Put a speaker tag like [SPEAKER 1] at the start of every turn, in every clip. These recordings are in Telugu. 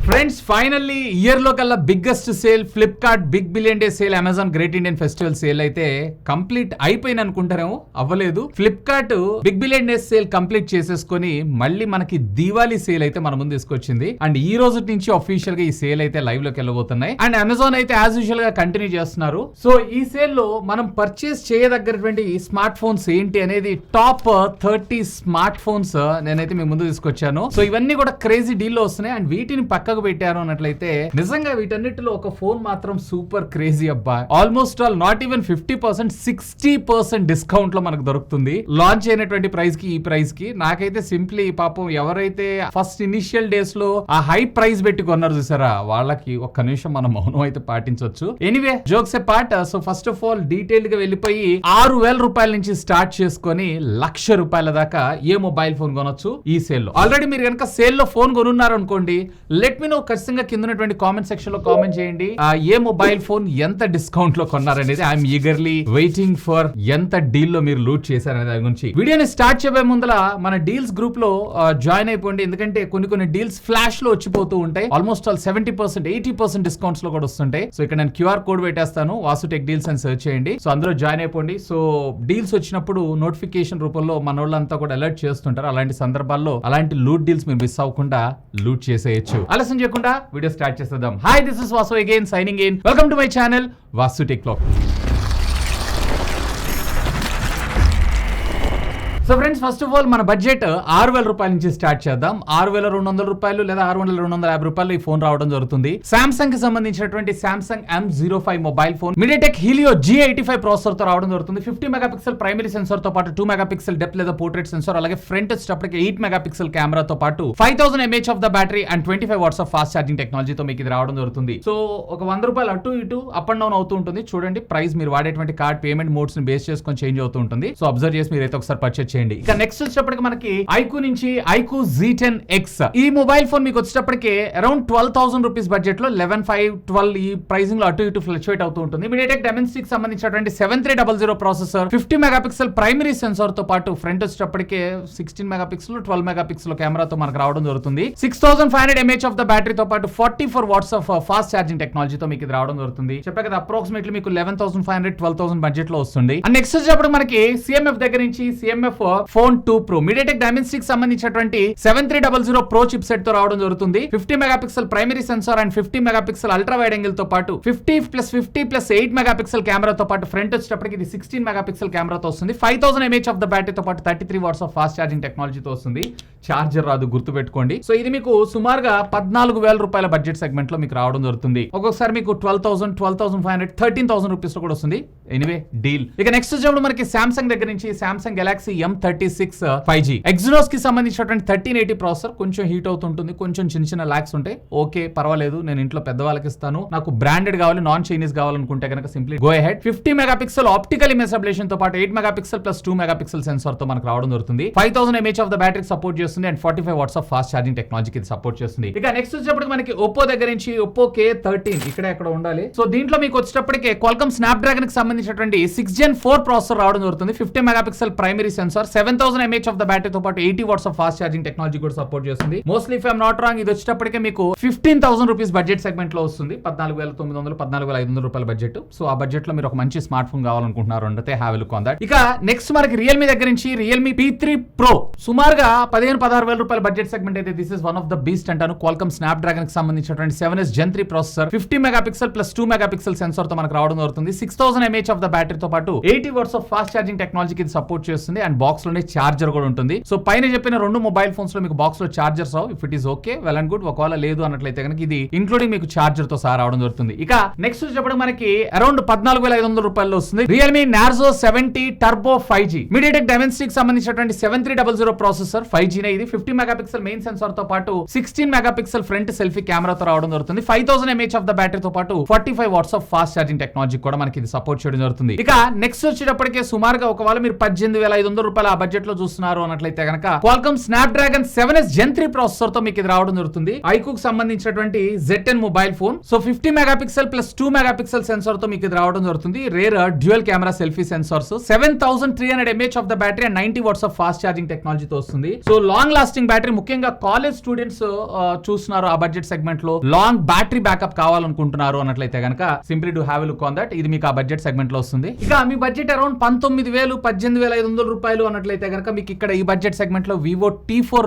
[SPEAKER 1] ఫ్రెండ్స్ ఫైనల్లీ ఇయర్ లో కల్లా biggest sale Flipkart big billion day sale Amazon great Indian festival sale అయితే కంప్లీట్ అయిపోయింది అనుకుంటారేమో, అవ్వలేదు. Flipkart big billion day sale complete చేసేసుకొని మళ్ళీ మనకి దీవాళీ సేల్ అయితే మన ముందు తీసుకొచ్చింది. అండ్ ఈ రోజు నుంచి అఫీషియల్ గా ఈ సేల్ అయితే లైవ్ లోకి వెళ్ళబోతున్నాయి. అండ్ అమెజాన్ అయితే యాజ్ యూజువల్ గా కంటిన్యూ చేస్తున్నారు. సో ఈ సేల్ లో మనం పర్చేస్ చేయదగ్గరటువంటి స్మార్ట్ ఫోన్స్ ఏంటి అనేది టాప్ 30 స్మార్ట్ ఫోన్స్ నేనైతే మీ ముందు తీసుకొచ్చాను. సో ఇవన్నీ కూడా క్రేజీ డీల్ లో వస్తున్నాయి. అండ్ వీటిని పక్కకు పెట్టారు అన్నట్లయితే నిజంగా వీటన్నిటిలో ఒక ఫోన్ మాత్రం సూపర్ క్రేజీ అబ్బా. Almost all not even 50%, 60% discount లో మనకు దొరుకుతుంది. లాంచ్ అయినటువంటి ప్రైస్ కి ఈ ప్రైస్ కి నాకైతే సింప్లీ పాపం ఎవరైతే ఫస్ట్ ఇనిషియల్ డేస్ లో ఆ హై ప్రైస్ పెట్టి కొన్నారు చూసారా, వాళ్ళకి ఒక్క నిమిషం మనం మౌనం అయితే పాటించవచ్చు. Anyway jokes apart. So first of all detailed గా వెళ్ళిపోయి 6,000 రూపాయల నుంచి స్టార్ట్ చేసుకొని 1,00,000 రూపాయల దాకా ఏ మొబైల్ ఫోన్ కొనొచ్చు ఈ సేల్ లో. ఆల్రెడీ మీరు కనుక సేల్ లో ఫోన్ కొనున్నారు అనుకోండి, లెట్ మీ నో. ఖచ్చితంగా కింద ఉన్నటువంటి కామెంట్ సెక్షన్ లో కామెంట్ చేయండి ఏ మొబైల్ ఫోన్ ఎంత డిస్కౌంట్ లో కొన్నారనేది. ఐఎమ్ ఈగర్లీ వెయిటింగ్ ఫర్ ఎంత డీల్ లో మీరు లూట్ చేశారనే దాని గురించి. వీడియోని స్టార్ట్ చేయబోయే ముందర మన డీల్స్ గ్రూప్ లో జాయిన్ అయిపోండి. ఎందుకంటే కొన్ని డీల్స్ ఫ్లాష్ లో వచ్చిపోతూ ఉంటాయి. ఆల్మోస్ట్ ఆల్ 70%, 80% డిస్కౌంట్స్ లో కూడా వస్తుంటాయి. సో ఇక్కడ నేను QR కోడ్ పెట్టేస్తాను, వాసు టెక్ డీల్స్ అని సెర్చ్ చేయండి. సో అందులో జాయిన్ అయిపోండి. సో డీల్స్ వచ్చినప్పుడు నోటిఫికేషన్ రూపంలో మన వాళ్ళంతా కూడా అలర్ట్ చేస్తుంటారు. అలాంటి సందర్భాల్లో అలాంటి లూట్ డీల్స్ మీరు మిస్ అవ్వకుండా లూట్ చేసేయచ్చు. ఆలస్యం చేయకుండా వీడియో స్టార్ట్ చేసేద్దాం. Hi, this is Vasu again signing in. Welcome to my channel Vasu tech blog. So friends first of all మన బడ్జెట్ 6,000 రూపాయల నుంచి స్టార్ట్ చేద్దాం. 6,200 రూపాయలు లేదా 6,250 రూపాయలు ఈ ఫోన్ రావడం జరుగుతుంది. సామ్సంగ్ కి సంబంధించినటువంటి Samsung M05 mobile phone MediaTek Helio G85 processor తో రావడం జరుగుతుంది. 50 మెగాపిక్సెల్ ప్రైమరీ సెన్సార్ తో పాటు 2 మెగాపిక్సెల్ డెప్త్ లేదా పోర్ట్రేట్ సెన్సార్, అలాగే ఫ్రంట్ వచ్చేటప్పటికి 8 మెగాపిక్సెల్ కెమెరాతో పాటు 5000 mAh of the battery and 25 watts of fast charging టెక్నాలజీతో మీకు ఇది రావడం జరుగుతుంది. సో ఒక 100 రూపాయలు అటు ఇటు అప్ అండ్ డౌన్ అవుతూ ఉంటుంది. చూడండి ప్రైస్ మీరు వాడేటువంటి కార్డ్ పేమెంట్ మోడ్స్ ని బేస్ చేసుకొని చేంజ్ అవుతూ ఉంటుంది. సో అబ్జర్వ్ చేసి మీరైతే ఒకసారి పర్చేస్ చేయండి. ఇక నెక్స్ట్ వచ్చేటప్పటికి మనకి ఐక్యూ నుంచి ఐక్యూ Z10X ఈ మొబైల్ ఫోన్ మీకు వచ్చేటప్పటికి అరౌండ్ 12,000 రూపీస్ బడ్జెట్ లో 11,500, 12 ఈ ప్రైసింగ్ లో అటు ఇటు ఫ్లక్చుయేట్ అవుతూ ఉంటుంది. MediaTek Dimensity కి సంబంధించినటువంటి 7300 ప్రాసెసర్, 50 మెగాపిక్సెల్ ప్రైమరీ సెన్సార్ తో పాటు ఫ్రంట్ వచ్చేటప్పటికి 16 మెగాపిక్సెల్ 12 మెగాపిక్సెల్ కెమెరాతో మనకు రావడం జరుగుతుంది. 6500 mAh ఆఫ్ ద బ్యాటరీ తో పాటు 44 వాట్స్ ఆఫ్ ఫాస్ట్ ఛార్జింగ్ టెక్నాలజీతో మీకు ఇది రావడం జరుగుతుంది. చెప్పా కదా అప్రాక్సిమేట్లీ మీకు 11,500, 12,000 బడ్జెట్ లో వస్తుంది. అండ్ నెక్స్ట్ వచ్చేటప్పుడు మనకి CMF దగ్గర నుంచి CMF phone 2 Pro MediaTek Dimensity కి సంబంధించినటువంటి 7300 Pro చిప్ సెట్ తో రావడం జరుగుతుంది. 50 megapixel primary censor and 50 megapixel ultra wide angle తో పాటు 50+50+8 మెగాపిక్సెల్ కెమెరాతో పాటు ఫ్రంట్ వచ్చేటప్పటికి ఇది 16 మెగాపిక్సెల్ కెమెరాతో వస్తుంది. 5000 mAh ఆఫ్ ద బ్యాటరీ తో పాటు 33 వాట్స్ ఆఫ్ ఫాస్ట్ ఛార్జింగ్ టెక్నాలజీతో వస్తుంది. చార్జర్ రాదు, గుర్తు పెట్టుకోండి. సో ఇది మీకు సుమారుగా 14,000 రూపాయల బడ్జెట్ సెగ్మెంట్ లో మీకు రావడం జరుగుతుంది. ఒక్కొక్కసారి మీకు 12,000, 12,500, 13,000 రూపీస్ లో కూడా వస్తుంది. Anyway deal. ఇక నెక్స్ట్ వచ్చేప్పుడు మనకి సామ్సంగ్ దగ్గర నుంచి Samsung Galaxy M36 5G Exynos కి సంబంధించినటువంటి 1380 ప్రాసెసర్. కొంచెం హీట్ అవుతుంటుంది, కొంచెం చిన్న లాగ్స్ ఉంటాయి. ఓకే పర్వాలేదు, నేను ఇంట్లో పెద్దవాళ్ళకి ఇస్తాను, నాకు బ్రాండెడ్ కావాలి, నాన్ చైనీస్ కావాలనుకుంటే కనుక simply go ahead. 50 megapixel optical image ablation తో పాటు 8 మెగాపిక్సెల్ ప్లస్ 2 మెగాపిక్సెల్ సెన్సార్ తో మనకు రావడం జరుగుతుంది. 5000 mAh of the battery support చేస్తుంది and 45 watts of fast charging టెక్నాలజీకి ఇది సపోర్ట్ చేస్తుంది. ఇక నెక్స్ట్ వచ్చేటప్పటికి మనకి ఒప్పో దగ్గర నుంచి ఒప్పో K13 ఇక్కడ ఎక్కడ ఉండాలి. సో దీంట్లో మీకు వచ్చేటప్పటికి Qualcomm Snapdragon కి సంబంధించినటువంటి 6 Gen 4 ప్రాసెసర్ రావడం జరుగుతుంది. 50 megapixel primary sensor, 7000 mAh of the battery తో పాటు 80 watts of fast charging technology కూడా సపోర్ట్ చేస్తుంది. Mostly if I'm not wrong ఇది వచ్చేటప్పటికే మీకు 15,000 రూపీస్ బడ్జెట్ సెగ్మెంట్ లో వస్తుంది. 14,900, 14,500 రూపాయల బడ్జెట్. సో ఆ బడ్జెట్ లో మీరు ఒక మంచి స్మార్ట్ ఫోన్ కావాలనుకుంటున్నారు అంటే have a look on that. ఇక నెక్స్ట్ మనకి రియల్మీ దగ్గర నుంచి రియల్మీ P3 Pro సుమారుగా 15,000-16,000 రూపాయల బడ్జెట్ సెగ్మెంట్ అయితే this is one of the beast అంటాను. Qualcomm Snapdragon కి సంబంధించినటువంటి 7S Gen 3 ప్రాసెసర్, 50 మెగాపిక్సెల్ ప్లస్ 2 మెగాపిక్సెల్ సెన్సార్ తో మనకు రావడం జరుగుతుంది. 6000 mAh ఆఫ్ ద బ్యాటరీ తో పాటు 80 వాట్స్ ఆఫ్ ఫాస్ట్ ఛార్జింగ్ టెక్నాలజీకి ఇది సపోర్ట్ చేస్తుంది అండ్ బాక్స్ లోనే చార్జర్ కూడా ఉంటుంది. సో పైన చెప్పిన రెండు మొబైల్ ఫోన్స్ లో మీకు బాక్స్ లో chargers Rao. If it is okay well and good. ఒకవేళ లేదు అన్నట్లయితే కనుక ఇది ఇంక్లూడింగ్ మీకు చార్జర్ తో సహా రావడం జరుగుతుంది. ఇక నెక్స్ట్ చెప్పడం మనకి అరౌండ్ 14,500 రూపాయలు వస్తుంది. Realme Narzo 70 Turbo 5G MediaTek Dimensity కి సంబంధించినటువంటి 7300 ప్రాసెసర్ 5G నే ఇది. 50 మెగాపిక్సెల్ మెయిన్ సెన్సార్ తో పాటు 16 మెగాపిక్సెల్ ఫ్రంట్ సెల్ఫీ కెమెరాతో రావడం జరుగుతుంది. 5000 mAh ఆఫ్ ద బ్యాటరీ తో పాటు 45 watts of fast charging technology కూడా మనకి ఇది సపోర్ట్ చేయడం జరుగుతుంది. ఇక నెక్స్ట్ వచ్చేటప్పటికే సుమారుగా ఒకవేళ మీరు 18,500 రూపాయల బడ్జెట్ లో చూస్తున్నారు అన్నట్లయితే కనుక Qualcomm Snapdragon 7s Gen 3 processor తో మీకు ఇది రావడం జరుగుతుంది. ఐక్యూకి సంబంధించినటువంటి Z10 mobile phone. So 50 megapixel plus 2 megapixel sensor తో మీకు ఇది రావడం జరుగుతుంది. Rear dual camera selfie sensors, 7300 mAh of the battery and 90 watts of fast charging టెక్నాలజీతో వస్తుంది. సో లాంగ్ లాస్టింగ్ బ్యాటరీ, ముఖ్యంగా కాలేజ్ స్టూడెంట్స్ చూస్తున్నారు ఆ బడ్జెట్ సెగ్మెంట్ లో లాంగ్ బ్యాటరీ బ్యాకప్ కావాలనుకుంటున్నారు అన్నట్లయితే కనుక simply do have a look on that. ఇది మీకు ఆ బడ్జెట్ సెగ్మెంట్ లో వస్తుంది. ఇక మీ బడ్జెట్ అరౌండ్ 19,000 18,500 రూపాయలు అన్నట్లయితే కనుక మీకు ఇక్కడ ఈ బడ్జెట్ సెగ్మెంట్ లో Vivo T4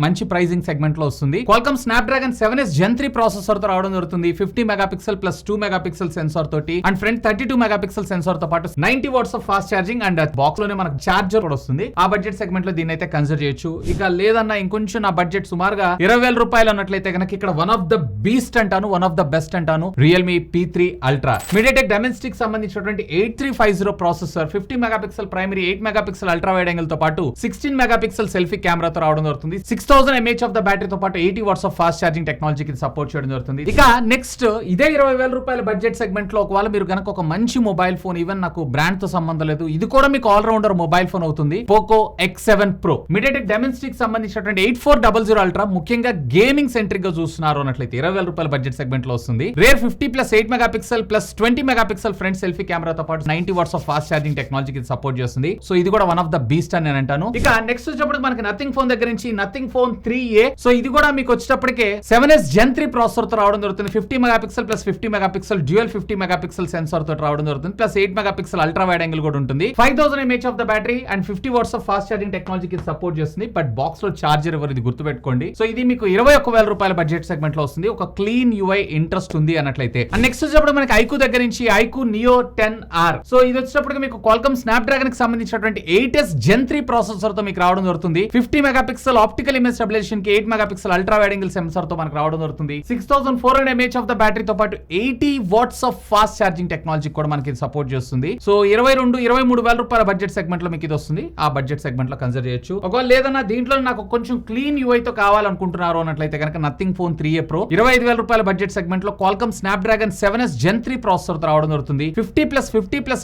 [SPEAKER 1] మంచి ప్రైజింగ్ సెగ్మెంట్ లో వస్తుంది. Qualcomm Snapdragon 7s Gen 3 processor తో రావడం జరుగుతుంది. 50 మెగాపిక్సెల్ ప్లస్ 2 మెగాపిక్సెల్ సెన్సార్ తోటి అండ్ ఫ్రంట్ 32 మెగాపిక్సెల్ సెన్సార్ తో పాటు 90 watts of fast charging and box లోనే మనకు చార్జర్ కూడా వస్తుంది. ఆ బడ్జెట్ సెగ్మెంట్ లో దీన్ని అయితే కన్సిడర్ చేయొచ్చు. ఇక లేదన్నా ఇంకొంచెం నా బడ్జెట్ సుమారుగా 20,000 రూపాయలు అన్నట్లయితే కనుక ఇక్కడ వన్ ఆఫ్ ద బీస్ట్ అంటాను, వన్ ఆఫ్ ద బెస్ట్ అంటాను, Realme P3 Ultra. MediaTek Dimensity సంబంధించినటువంటి 8350 processor, 50 megapixel primary, 8 megapixel ultra wide angle తో పాటు 16 మెగాపిక్సెల్ సెల్ఫీ కెమెరాతో రావడం జరుగుతుంది. 6000 mAh ఆఫ్ ద బ్యాటరీతో పాటు 80 వాట్స్ ఆఫ్ ఫాస్ట్ ఛార్జింగ్ టెక్నాలజీకి సపోర్ట్ చేయడం జరుగుతుంది. ఇక నెక్స్ట్ ఇదే 20,000 రూపాయల బడ్జెట్ సెగ్మెంట్ లో ఒకవేళ మీరు కనుక ఒక మంచి మొబైల్ ఫోన్, ఈవెన్ నాకు బ్రాండ్ తో సంబంధం లేదు, ఇది కూడా మీకు ఆల్ రౌండర్ మొబైల్ ఫోన్ అవుతుంది, Poco X7 Pro. MediaTek Dimensity సంబంధించినటువంటి 8400 అల్ట్రా, ముఖ్యంగా గేమింగ్ సెంట్రిక్ గా చూస్తున్నారు అన్నట్లయితే 20,000 రూపాయల బడ్జెట్ సెగ్మెంట్ లో వస్తుంది. Rare 50 plus 8 megapixel plus 20 megapixel front selfie కెమెరాతో పాటు 90 వాట్స్ ఆఫ్ ఫాస్ట్ ఛార్జింగ్ టెక్నాలజీకి సపోర్ట్ చేస్తుంది. సో ఇది కూడా వన్ ఆఫ్ ద బీస్ట్ అని నేను అంటాను. ఇక నెక్స్ట్ వచ్చేటప్పటికి మనకి నథింగ్ ఫోన్ దగ్గర నుంచి నథింగ్ ఫోన్ 3A. సో ఇది కూడా మీకు వచ్చేటప్పటికే 7s Gen 3 ప్రాసెసర్ తో రావడం జరుగుతుంది. 50 megapixel plus 50 megapixel dual 50 megapixel sensor తో రావడం జరుగుతుంది. Plus 8 megapixel ultra wide angle కూడా ఉంటుంది. 5000 mAh of the battery and 50 watts of fast charging టెక్నాలజీకి సపోర్ట్ చేస్తుంది. బట్ బాక్స్ లో చార్జర్ ఎవరు, ఇది గుర్తుపెట్టుకోండి. సో ఇది మీకు 21,000 రూపాయల బడ్జెట్ సెగ్మెంట్ లో వస్తుంది. ఒక క్లీన్ UI ఇంట్రెస్ట్ ఉంది అన్నట్లయితే. అండ్ నెక్స్ట్ వచ్చేటప్పుడు మనకి ఐక్యూ దగ్గర నుంచి ఐక్యూ Neo 10R. సో ఇది వచ్చేటప్పటికి మీకు Qualcomm Snapdragon కి సంబంధించినటువంటి 8s Gen 3 ప్రాసెసర్ తో మీకు రావడం జరుగుతుంది. 50 మెగాపిక్సెల్ ఆప్టికల్ ఇమేజ్ స్టెబిలైజేషన్ కి 8 megapixel ultra wide angle censor తో మనకు రావడం జరుగుతుంది. 6400 mAh ఆఫ్ ద బ్యాటరీ తో పాటు 80 watts of fast charging technology కూడా మనకి సపోర్ట్ చేస్తుంది. సో 22,000-23,000 రూపాయల బడ్జెట్ సెగ్మెంట్ లో మీకు ఇది వస్తుంది. ఆ బడ్జెట్ సెగ్మెంట్ లో కన్సిడర్ చేయొచ్చు. ఒకవేళ లేదన్నా దీంట్లో నాకు కొంచెం క్లీన్ UI తో కావాలనుకుంటున్నారు అన్నట్లయితే కనుక నథింగ్ ఫోన్ 3A Pro 25,000 రూపాయల బడ్జెట్ సెగ్మెంట్ లో Qualcomm Snapdragon 7s Gen 3 processor తో రావడం జరుగుతుంది. 50 ప్లస్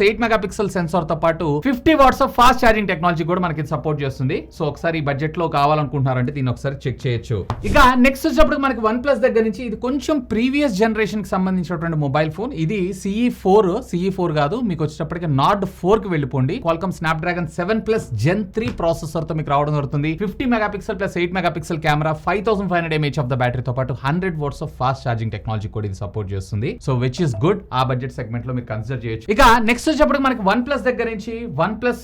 [SPEAKER 1] 8 మెగాపిక్సెల్ సెన్సార్ తో పాటు 50 watts of fast charging technology కూడా మనకి సపోర్ట్ చేస్తుంది. సో ఒకసారి ఈ బడ్జెట్ లో కావాలనుకుంటున్నారంటే దీన్ని ఒకసారి చెక్ చేయొచ్చు. ఇక నెక్స్ట్ వచ్చేటప్పుడు మనకి OnePlus దగ్గర నుంచి ఇది కొంచెం ప్రీవియస్ జనరేషన్ కి సంబంధించినటువంటి మొబైల్ ఫోన్. ఇది CE4 కాదు, మీకు వచ్చేటప్పటికి Nord 4 కి వెళ్ళిపోండి. Qualcomm Snapdragon 7 Plus Gen 3 processor తో మీకు రావడం జరుగుతుంది. 50 megapixel plus 8 megapixel camera, 5500 mAh of the battery తో పాటు 100 watts of fast charging technology కూడా ఇది సపోర్ట్ చేస్తుంది. So which is good. ఆ బడ్జెట్ సెగ్మెంట్ లో మీరు కన్సిడర్ చేయొచ్చు. ఇక నెక్స్ట్ వచ్చేటప్పుడు మనకి OnePlus దగ్గర నుంచి OnePlus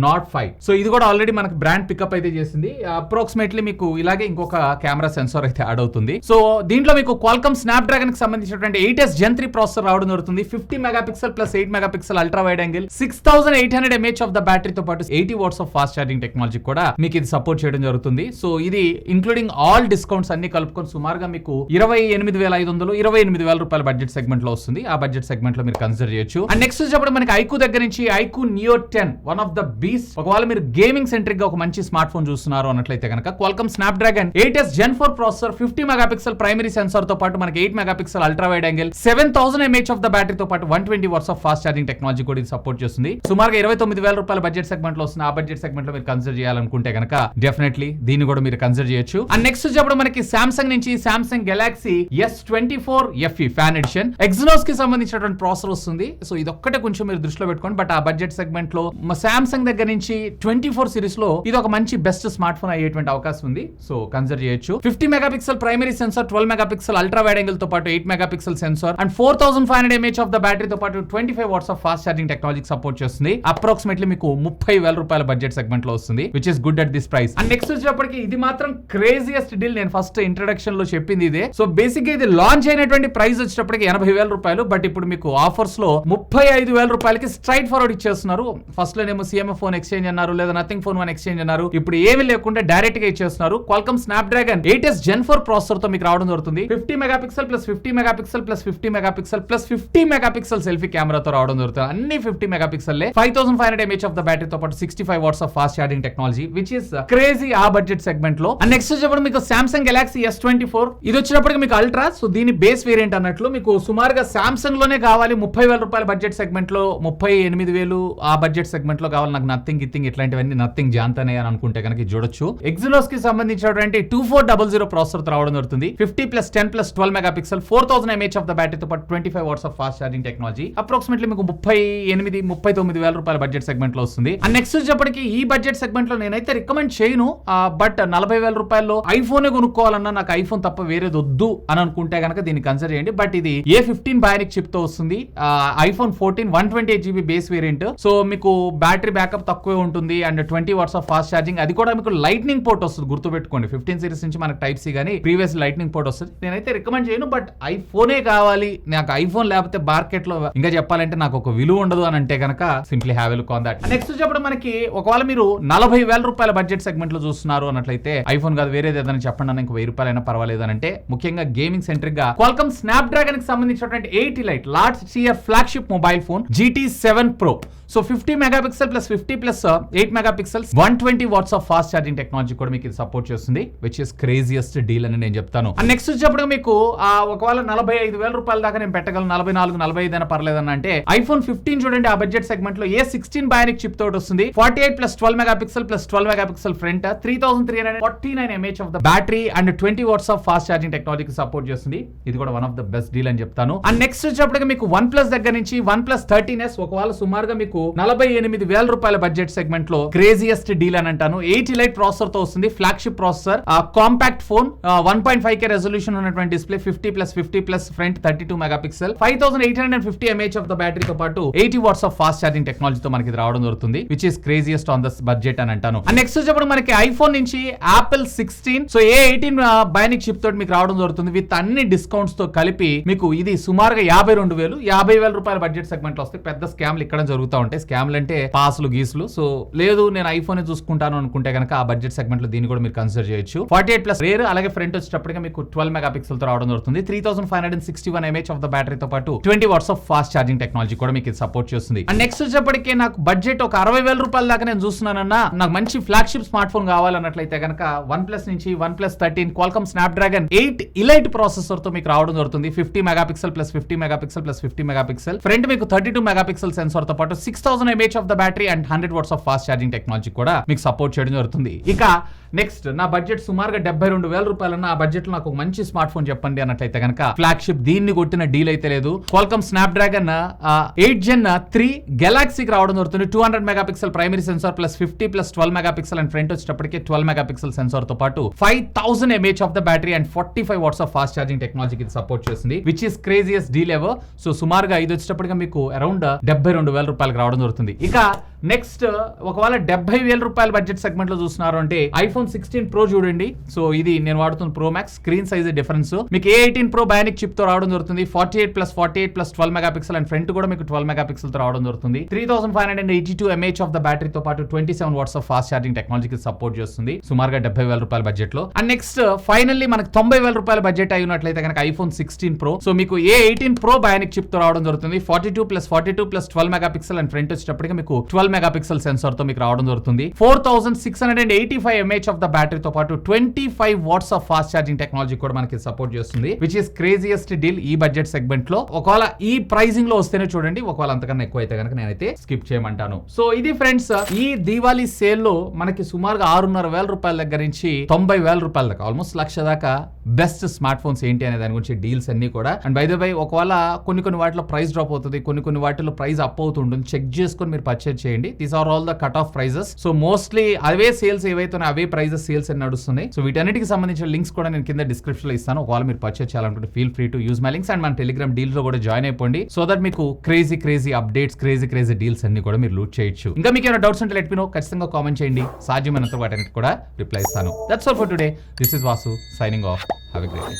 [SPEAKER 1] Nord 5. సో ఇది కూడా ఆల్రెడీ మనకి బ్రాండ్ పికప్ అయితే చేసింది. అప్రాక్సిమేట్లీ మీకు ఇలాగే ఇంకొక కెమెరా సెన్సార్ అయితే యాడ్ అవుతుంది. సో దీంట్లో మీకు Qualcomm Snapdragon కి సంబంధించినటువంటి 8s Gen 3 ప్రాసెసర్ రావడం జరుగుతుంది. 50 megapixel plus 8 megapixel ultra wide angle, 6800 mAh of the battery తో పాటు 80 watts of fast charging technology కూడా మీకు ఇది సపోర్ట్ చేయడం జరుగుతుంది. సో ఇది ఇంక్లూడింగ్ ఆల్ డిస్కౌంట్స్ అన్ని కలుపుకొని సుమారుగా మీకు 28,500 28,000 రూపాయల బడ్జెట్ సెగ్మెంట్ లో వస్తుంది. ఆ బడ్జెట్ సెగ్మెంట్ లో మీరు కన్సిడర్ చేయొచ్చు. అండ్ నెక్స్ట్ వచ్చేప్పుడు మనకి ఐక్యూ దగ్గర నుంచి iQOO Neo 10, one of the beast. ఒకవేళ మీరు గేమింగ్ సెంట్రిక్ గా ఒక మంచి స్మార్ట్ ఫోన్ చూస్తున్నారు అన్నట్లయితే కనుక Qualcomm Snapdragon 8s Gen 4 processor, 50 megapixel primary sensor తో పాటు మనకి 8 megapixel ultra wide angle, 7000 mAh of the battery తో పాటు 120 watts of fast charging technology కూడా ఇది సపోర్ట్ చేస్తుంది. సుమారుగా 29,000 రూపాయల బడ్జెట్ సెగ్మెంట్ లో వస్తుంది. ఆ బడ్జెట్ సెగ్మెంట్ లో మీరు కన్సిడర్ చేయాలనుకుంటే కనుక డెఫినెట్లీ దీన్ని కూడా మీరు కన్సిడర్ చేయొచ్చు. అండ్ నెక్స్ట్ వచ్చేప్పుడు మనకి సామ్సంగ్ నుంచి Samsung Galaxy S24 FE fan edition Exynos కి సంబంధించినటువంటి ప్రాసెసర్ వస్తుంది. సో ఇది ఒక్కటే కొంచెం మీరు దృష్టిలో పెట్టుకోండి. బట్ ఆ బడ్జెట్ సెగ్మెంట్ లో Samsung దగ్గర నుంచి 24 సిరీస్ లో ఇది ఒక మంచి బెస్ట్ స్మార్ట్ ఫోన్ అయ్యేటువంటి అవకాశం ఉంది. సో కన్సిడర్ చేయొచ్చు. 50 megapixel primary censor, 12 megapixel ultra wide angle తో పాటు 8 megapixel censor and 4500 mAh of the battery తో పాటు 25 వాట్స్ ఆఫ్ ఫాస్ట్ ఛార్జింగ్ టెక్నాలజీకి సపోర్ట్ చేస్తుంది. అప్రాక్సిమేట్లీ మీకు 30,000 రూపాయల బడ్జెట్ సెగ్మెంట్ లో వస్తుంది, which is good at this price. And next వచ్చేటప్పటికి ఇది మాత్రం క్రేజియస్ట్ డీల్. నేను ఫస్ట్ ఇంట్రడక్షన్ లో చెప్పింది ఇదే. సో బేసిక్ గా ఇది లాంచ్ అయినటువంటి ప్రైస్ వచ్చేటప్పటికి 80,000 రూపాయలు. బట్ ఇప్పుడు మీకు ఆఫర్స్ లో 35,000 రూపాయలకి స్ట్రైట్ ఫార్వర్డ్ ఇచ్చేస్తున్నారు. ఫస్ట్ లోనేమో CMF ఫోన్ ఎక్స్చేంజ్ అన్నారు, లేదా నథింగ్ ఫోన్ 1 ఎక్స్చేంజ్ అన్నారు. ఇప్పుడు ఏమి లేకుండా డైరెక్ట్ గా ఇచ్చేస్తున్నారు. Qualcomm Snapdragon 8s Gen 4 processor తో మీకు రావడం జరుగుతుంది. 50 megapixel plus 50 megapixel plus 50 megapixel plus 50 megapixel selfie కెమెరాతో రావడం జరుగుతుంది. అన్ని 50 megapixel 5500 mAh of the battery తో పాటు 65 watts of fast charging technology, which is crazy ఆ బడ్జెట్ సెగ్మెంట్ లో. అండ్ నెక్స్ట్ వచ్చేప్పుడు మీకు Samsung Galaxy S24. ఇది వచ్చినప్పటికి మీకు అల్ట్రా. సో దీని బేస్ వేరియంట్ అన్నట్లు మీకు సుమారుగా సామ్సంగ్ లోనే కావాలి 30,000 రూపాయల బడ్జెట్ సెగ్మెంట్ లో, 38,000 ఆ బడ్జెట్ సెగ్మెంట్ లో కావాలి నాకు నథింగ్ ఇట్లా అట్లాంటివన్నీ నథింగ్ జాంతనే అని అనుకుంటే కనుక చూడొచ్చు. ఎగ్జినోస్ కి సంబంధించినటువంటి 2400 ప్రాసెసర్ తో రావడం జరుగుతుంది. 50+10+12 megapixel 4000 mAh of the battery తో పాటు 25 watts of fast charging technology. Approximately మీకు 39 వేల రూపాయల బడ్జెట్ సెగ్మెంట్ లో వస్తుంది. అండ్ నెక్స్ట్ వచ్చేప్పటికి ఈ బడ్జెట్ సెగ్మెంట్ లో నేనైతే రికమెండ్ చేయను. బట్ 40,000 రూపాయల్లో ఐఫోన్ కొనుక్కోవాలన్నా నాకు ఐఫోన్ తప్ప వేరేది వద్దు అని అనుకుంటే కనుక దీన్ని కన్సిడర్ చేయండి. బట్ ఇది A15 బయానిక్ చిప్ తో వస్తుంది. IPhone 14 128GB base variant. So మీకు బ్యాటరీ బ్యాకప్ తక్కువే ఉంటుంది and 20 watts of fast charging. అది కూడా మీకు లైట్నింగ్ పోర్ట్ వస్తుంది, గుర్తుపెట్టుకోండి. 15 సిరీస్ నుంచి మనకు టైప్ సి కానీ ప్రీవియస్ లైట్నింగ్ పోర్ట్ వస్తుంది. నేనైతే రికమెండ్ చేయను. బట్ ఐఫోనే కావాలి, నాకు ఐఫోన్ లేకపోతే మార్కెట్ లో ఇంకా చెప్పాలంటే నాకు ఒక విలువ ఉండదు అని అంటే కనుక simply have a look on that. Next చెప్పడం మనకి ఒకవేళ మీరు 40,000 రూపాయల బడ్జెట్ సెగ్మెంట్ లో చూస్తున్నారు అన్నట్లయితే ఐఫోన్ కాదు వేరేది ఏదైనా చెప్పండి అన్న, ఇంకో 1000 రూపాయలైనా పర్వాలేదు అని అంటే ముఖ్యంగా గేమింగ్ సెంట్రిక్ గా Qualcomm Snapdragon కి సంబంధించినటువంటి 8 Elite large year flagship mobile phone GT7 Pro. So 50 megapixel plus 50 plus 8 megapixels 120 watts of fast charging technology కూడా మీకు ఇది సపోర్ట్ చేస్తుంది, విచ్ ఇస్ క్రేజియస్ట్ డీల్ అని నేను చెప్తాను. అండ్ నెక్స్ట్ వచ్చేప్పుడు మీకు ఒకవేళ 45,000 రూపాయల దాకా నేను పెట్టగలను, 44, 45 అయినా పర్లేదన్న అంటే ఐఫోన్ 15 చూడండి. ఆ బడ్జెట్ సెగ్మెంట్ లో A16 బయానిక్ చిప్ తోటి వస్తుంది. 48+12 megapixel plus 12 megapixel front, 3349 mAh of the battery and 20 watts of fast charging టెక్నాలజీకి సపోర్ట్ చేస్తుంది. ఇది కూడా one of the best deal అని చెప్తాను. అండ్ నెక్స్ట్ వచ్చేప్పటికి మీకు OnePlus దగ్గర నుంచి OnePlus 13s ఒకవేళ సుమారుగా మీకు 48,000 రూపాయల బడ్జెట్ సెగ్మెంట్ లో క్రేజియస్ట్ డీల్ అని అంటాను. 8 Elite ప్రాసెసర్ తో వస్తుంది, flagship processor, compact phone, 1.5K resolution ఉన్నటువంటి display, 50+50+ front, 32 megapixel, 5850 mAh of the battery తో పాటు 80 వాట్స్ ఆఫ్ ఫాస్ట్ ఛార్జింగ్ టెక్నాలజీతో మనకి రావడం జరుగుతుంది, which is craziest on this budget అని అంటాను. అండ్ నెక్స్ట్ వచ్చేప్పుడు మనకి ఐఫోన్ నుంచి Apple 16 so A18 Bionic chip తోటి మీకు రావడం జరుగుతుంది విత్ అన్ని డిస్కౌంట్స్ తో కలిపి. మీకు ఇది సుమారుగా 52,000 రూపాయల బడ్జెట్ సెగ్మెంట్ లో వస్తే పెద్ద స్కామ్లు ఇక్కడ జరుగుతూ ఉంటాయి. స్కామ్లు అంటే పాసులు గీసులు. సో లేదు నేను ఐఫోన్ చూసుకుంటాను అనుకుంటే కనుక ఆ బడ్జెట్ సెగ్మెంట్ లో దీన్ని కూడా మీరు కన్సిడర్ చేయొచ్చు. 48+ రేర్ అలాగే ఫ్రంట్ వచ్చేటప్పటిగా మీకు 12 మెగాపిక్సెల్ తో రావడం జరుగుతుంది. 3561 mAh ఆఫ్ ద బ్యాటరీ తో పాటు 20 watts of fast charging technology కూడా మీకు సపోర్ట్ చేస్తుంది. అండ్ నెక్స్ట్ వచ్చేప్పటికే నాకు బడ్జెట్ ఒక 60,000 రూపాయల దాకా నేను చూస్తున్నానన్నా, నాకు మంచి ఫ్లాగ్షిప్ స్మార్ట్ ఫోన్ కావాలన్నట్లయితే కనుక OnePlus నుంచి OnePlus 13 Qualcomm Snapdragon 8 Elite processor తో మీకు రావడం జరుగుతుంది. 50 megapixel plus 50 megapixel plus 50 megapixel front, మీకు 32 మెగాపిక్సెల్ సెన్సార్ తో పాటు 6000 mAh of the battery and 100 watts of fast charging technology కూడా మీకు సపోర్ట్ చేయడం జరుగుతుంది. ఇక నెక్స్ట్ నా బడ్జెట్ సుమారుగా 72,000 రూపాయలన్న, ఆ బడ్జెట్ లో నాకు ఒక మంచి స్మార్ట్ ఫోన్ చెప్పండి అన్నట్లయితే కనుక ఫ్లాగ్షిప్ దీన్ని కొట్టిన డీల్ అయితే లేదు. Qualcomm Snapdragon 8 Gen 3 గెలాక్సీకి రావడం జరుగుతుంది. 200 megapixel primary sensor plus 50+12 megapixel and front వచ్చేటప్పటికి 12 మెగాపిక్సెల్ సెన్సార్ తో పాటు 5000 mAh of the battery and 45 watts of fast charging టెక్నాలజీకి సపోర్ట్ చేస్తుంది, which is craziest deal ever. So సుమారుగా ఇది వచ్చేటప్పటికి మీకు అరౌండ్ 72,000 రూపాయలకు రావడం జరుగుతుంది. ఇక నెక్స్ట్ ఒకవేళ 70,000 రూపాయల బడ్జెట్ సెగ్మెంట్ లో చూస్తున్నారు అంటే ఐఫోన్ 16 Pro చూడండి. సో ఇది నేను వాడుతున్న Pro Max, screen size difference. మీకు A18 Pro బయానిక్ చిప్ తో రావడం జరుగుతుంది. 48+12 మెగాపిక్సెల్ అండ్ ఫ్రంట్ కూడా మీకు 12 మెగాపిక్సెల్ తో రావడం జరుగుతుంది. 3582 mAh ఆఫ్ ద బ్యాటరీ తో పాటు 27 వాట్స్ ఆఫ్ ఫాస్ట్ ఛార్జింగ్ టెక్నాలజీకి సపోర్ట్ చేస్తుంది సుమారుగా 70,000 రూపాయల బడ్జెట్ లో. అండ్ నెక్స్ట్ ఫైనల్లీ మనకు 90,000 రూపాయల బడ్జెట్ అయినట్లయితే కనుక ఐఫోన్ 16 Pro. సో మీకు A18 Pro బయానిక్ చిప్ తో రావడం జరుగుతుంది. 42+42+12 మెగాపిక్సెల్ అండ్ ఫ్రంట్ వచ్చేటప్పటికి మీకు 12 మెగాపిక్సెల్ సెన్సార్ తో మీకు రావడం జరుగుతుంది. 4685 mAh ఆఫ్ ద బ్యాటరీ తో పాటు 25 watts of fast charging technology కూడా మనకి సపోర్ట్ చేస్తుంది, విచ్ ఇస్ క్రేజియస్ట్ డీల్ ఈ బడ్జెట్ సెగ్మెంట్ లో. ఒకవేళ ఈ ప్రైసింగ్ లో వస్తేనే చూడండి, ఒకవేళ అంతకన్నా ఎక్కువ అయితే కనుక నేనైతే స్కిప్ చేయమంటాను. సో ఇది ఫ్రెండ్స్ ఈ దీవాళీ సేల్ లో మనకి సుమారుగా 6,500 రూపాయల దగ్గర నుంచి 90,000 రూపాయల దాకా ఆల్మోస్ట్ 1,00,000 దాకా బెస్ట్ స్మార్ట్ ఫోన్స్ ఏంటి అనే దాని గురించి డీల్స్ అన్ని కూడా. అండ్ బై ద బై ఒకవేళ కొన్ని వాటిలో ప్రైస్ డ్రాప్ అవుతుంది, కొన్ని వాటిలో ప్రైస్ అప్ అవుతుంటుంది, చెక్ చేసుకొని మీరు పర్చేజ్ చేయండి. These are all the cut of prices. So mostly అవే సేల్స్ ఏవైతే అవే ప్రైజెస్ సేల్స్ అని నడుస్తున్నాయి. సో వీటన్నిటికి సంబంధించిన లింక్స్ కూడా నేను కింద డిస్క్రిప్షన్ లో ఇస్తాను. ఒకవేళ మీరు పర్చేజ్ చేయాలనుకుంటే feel free to use my links and మన టెలిగ్రామ్ డీల్స్ లో కూడా జాయిన్ అయిపోండి. సో దట్ మీకు క్రేజీ అప్డేట్స్, క్రేజీ డీల్స్ అన్ని కూడా మీరు లూట్ చేయొచ్చు. ఇంకా మీకు ఏమైనా డౌట్స్ ఉంటే లెట్ మీ నో, ఖచ్చితంగా కామెంట్ చేయండి. సాధ్యమైనంత వాటికి కూడా రిప్లై ఇస్తాను. That's all for today. This is Vasu signing off. Have a great day.